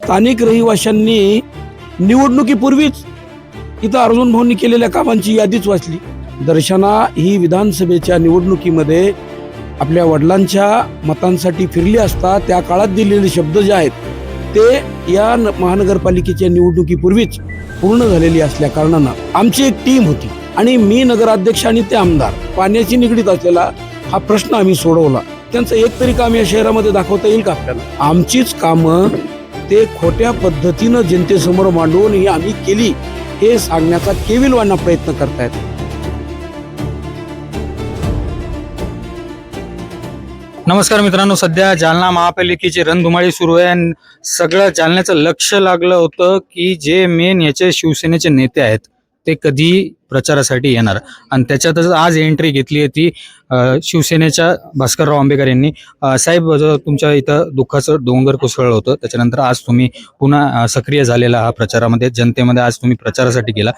स्थानिक रहिवाशांनी निवडणुकीपूर्वीच इथं अर्जुन भाऊंनी केलेल्या कामांची यादीच वाचली। दर्शना ही विधानसभेच्या निवडणुकीमध्ये आपल्या वडिलांच्या मतांसाठी फिरली असता त्या काळात दिलेले शब्द जे आहेत ते या महानगरपालिकेच्या निवडणुकीपूर्वीच पूर्ण झालेली असल्या कारणानं आमची एक टीम होती आणि मी नगराध्यक्ष आणि ते आमदार पाण्याची निगडीत असलेला हा प्रश्न आम्ही सोडवला। त्यांचं एक तरी काम या शहरामध्ये दाखवता येईल का आपल्याला? आमचीच कामं ते खोट्या पद्धतीनं जनतेसमोर मांडून ही आम्ही केली हे सांगण्याचा केविलवाना प्रयत्न करतायत। नमस्कार मित्रांनो, सध्या जालना महापालिकेची रणधुमाळी सुरू आहे आणि सगळं जालन्याचं लक्ष लागलं होतं की जे मेन याचे शिवसेनेचे नेते आहेत ते कधी प्रचारासाठी येणार आणि त्याच्यातच आज एंट्री घेतली आहे ती शिवसेनेच्या भास्करराव आंबेकर यांनी। साहेब, तुमच्या इथं दुःखाचं डोंगर कोसळलं होतं, त्याच्यानंतर आज तुम्ही पुन्हा सक्रिय झालेला हा प्रचारामध्ये, जनतेमध्ये आज तुम्ही प्रचारासाठी गेला,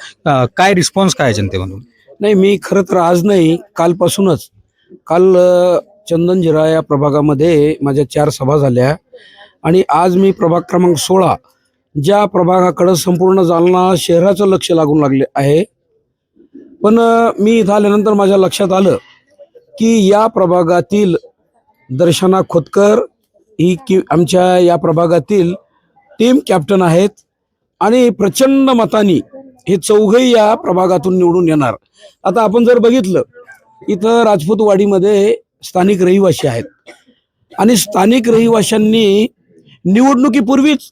काय रिस्पॉन्स काय जनतेमधून? नाही, मी खरं तर आज नाही, कालपासूनच काल चंदनजिरा या प्रभागामध्ये माझ्या 4 सभा झाल्या आणि आज मी प्रभाग क्रमांक 16 ज्या प्रभागाकडे संपूर्ण जालना शहराचं लक्ष लागून लागले आहे। पण मी इथं आल्यानंतर माझ्या लक्षात आलं की या प्रभागातील दर्शना खोतकर ही आमच्या या प्रभागातील टीम कॅप्टन आहेत आणि प्रचंड मतांनी हे चौघही या प्रभागातून निवडून येणार। आता आपण जर बघितलं इथं राजपूतवाडीमध्ये स्थानिक रहिवासी आहेत आणि स्थानिक रहिवाशांनी निवडणुकीपूर्वीच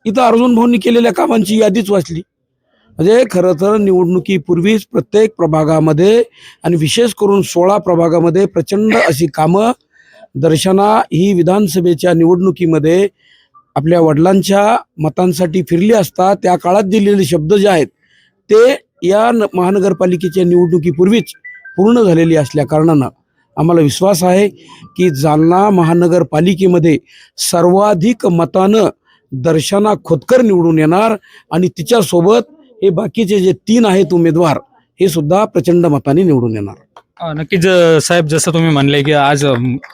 इथं अर्जुन भाऊंनी केलेल्या कामांची यादीच वाचली। म्हणजे खरं तर निवडणुकीपूर्वीच प्रत्येक प्रभागामध्ये आणि विशेष करून 16 प्रभागामध्ये प्रचंड अशी कामं दर्शना ही विधानसभेच्या निवडणुकीमध्ये आपल्या वडिलांच्या मतांसाठी फिरली असता त्या काळात दिलेले शब्द जे आहेत ते या महानगरपालिकेच्या निवडणुकीपूर्वीच पूर्ण झालेली असल्या कारणानं आम्हाला विश्वास आहे की जालना महानगरपालिकेमध्ये सर्वाधिक मतानं दर्शना खोतकर निवडून येणार आणि तिच्यासोबत हे बाकीचे जे 3 आहेत उमेदवार हे सुद्धा प्रचंड मताने निवडून येणार। नक्कीच साहेब, जसं तुम्ही म्हणले की आज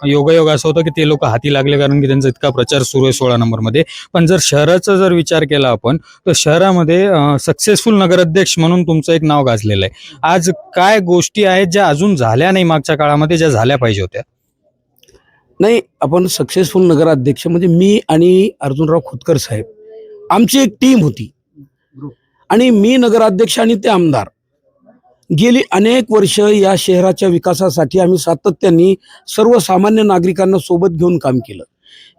योगायोग असं होतं की ते लोक हाती लागले कारण की त्यांचा इतका प्रचार सुरू आहे 16 नंबरमध्ये। पण जर शहराचा जर विचार केला आपण तर शहरामध्ये सक्सेसफुल नगराध्यक्ष म्हणून तुमचं एक नाव गाजलेलं आहे। आज काय गोष्टी आहेत ज्या अजून झाल्या नाही मागच्या काळामध्ये, ज्या झाल्या पाहिजे होत्या? नाही, आपण सक्सेसफुल नगराध्यक्ष म्हणजे मी आणि अर्जुनराव खोतकर साहेब आमची एक टीम होती आणि मी नगराध्यक्ष आणि ते आमदार गेली अनेक वर्ष या शहराच्या विकासासाठी आम्ही सातत्याने सर्वसामान्य नागरिकांना सोबत घेऊन काम केलं।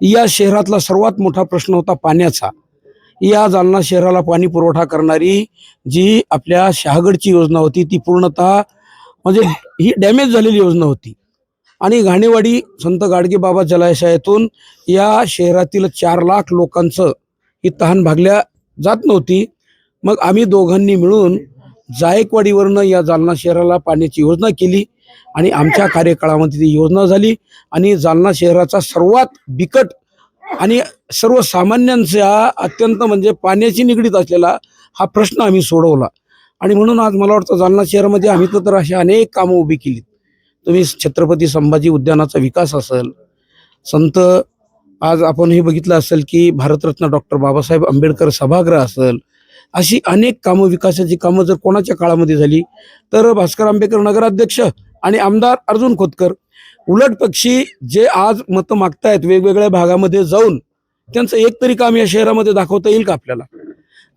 या शहरातला सर्वात मोठा प्रश्न होता पाण्याचा। या जालना शहराला पाणी पुरवठा करणारी जी आपल्या शहागडची योजना होती ती पूर्णतः म्हणजे ही डॅमेज झालेली योजना होती आणि घाणेवाडी संत गाडगेबाबा जलाशयातून या शहरातील 4 लाख लोकांचं ही तहान भागल्या जात नव्हती। मग आम्ही दोघांनी मिळून जायकवाडीवरनं या जालना शहराला पाण्याची योजना केली आणि आमच्या कार्यकाळामध्ये ती योजना झाली आणि जालना शहराचा सर्वात बिकट आणि सर्वसामान्यांचा अत्यंत म्हणजे पाण्याची निगडीत असलेला हा प्रश्न आम्ही सोडवला आणि म्हणून आज मला वाटतं जालना शहरामध्ये आम्ही तर अशी अनेक कामं उभी केली। तुम्ही छत्रपती संभाजी उद्यानाचा विकास असेल, संत आज आपण हे बघितलं असेल की भारतरत्न डॉक्टर बाबासाहेब आंबेडकर सभागृह असेल, अशी अनेक कामं विकासाची कामं जर कोणाच्या काळामध्ये झाली तर भास्कर आंबेकर नगराध्यक्ष आणि आमदार अर्जुन खोतकर। उलट पक्षी जे आज मतं मागतायत वेगवेगळ्या भागामध्ये जाऊन त्यांचं एक तरी काम या शहरामध्ये दाखवता येईल का आपल्याला?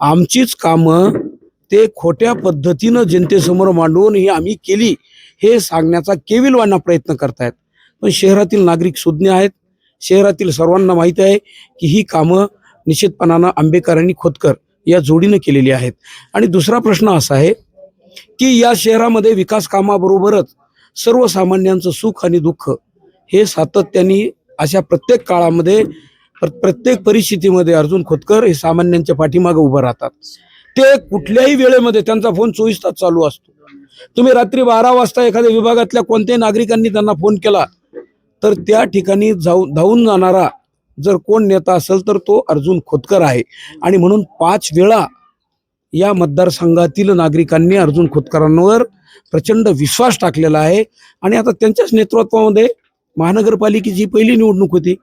आमचीच कामं ते खोट्या पद्धतीनं जनतेसमोर मांडून ही आम्ही केली हे सांगण्याचा केविलवाना प्रयत्न करतायत। पण शहरातील नागरिक सुज्ञ आहेत, शहरातील सर्वांना माहिती आहे की ही कामं निश्चितपणानं आंबेकर आणि खोतकर या जोडीनं केलेली आहेत। आणि दुसरा प्रश्न असा आहे की या शहरामध्ये विकास कामाबरोबरच सर्वसामान्यांचं सुख आणि दुःख हे सातत्याने अशा प्रत्येक काळामध्ये प्रत्येक परिस्थितीमध्ये अर्जुन खोतकर हे सामान्यांच्या पाठीमागे उभं राहतात। ते कुठल्याही वेळेमध्ये त्यांचा फोन 24 तास चालू असतो। तुम्ही रात्री 12 वाजता एखाद्या विभागातल्या कोणत्याही नागरिकांनी त्यांना फोन केला तर त्या ठिकाणी धावून जाणारा जर कोण नेता असेल तर तो अर्जुन खोतकर आहे आणि म्हणून 5 वेळा या मतदारसंघातील नागरिकांनी अर्जुन खोतकरांवर प्रचंड विश्वास टाकलेला आहे आणि आता त्यांच्याच नेतृत्वामध्ये महानगरपालिकेची पहिली निवडणूक होती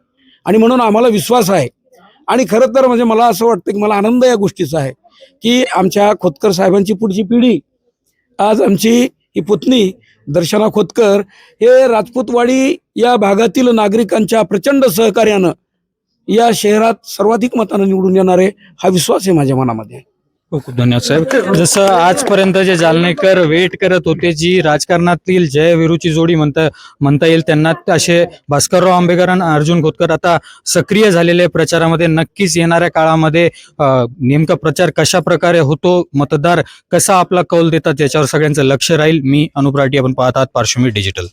आणि म्हणून आम्हाला विश्वास आहे आणि खरं तर म्हणजे मला असं वाटतं की मला आनंद या गोष्टीचा आहे की आमच्या खोतकर साहेबांची पुढची पिढी आज आमची ही पुतणी दर्शना खोतकर हे राजपूतवाडी या भागातील नागरिकांच्या प्रचंड सहकार्यानं या शहरात सर्वाधिक मतानं निवडून येणार आहे हा विश्वास आहे माझ्या मनामध्ये. खूप खूप धन्यवाद साहेब. जसं आजपर्यंत जे जालनेकर वेट करत होते, जी राजकारणातील जय वीरूची जोडी म्हणता येईल त्यांना, असे भास्करराव आंबेकर आणि अर्जुन खोतकर आता सक्रिय झालेले प्रचारामध्ये. नक्कीच येणाऱ्या काळामध्ये नेमका प्रचार कशा प्रकारे होतो, मतदार कसा आपला कौल देतात याच्यावर सगळ्यांचं लक्ष राहील. मी अनुप राठी, आपण पाहत आहात पार्श्वमी डिजिटल.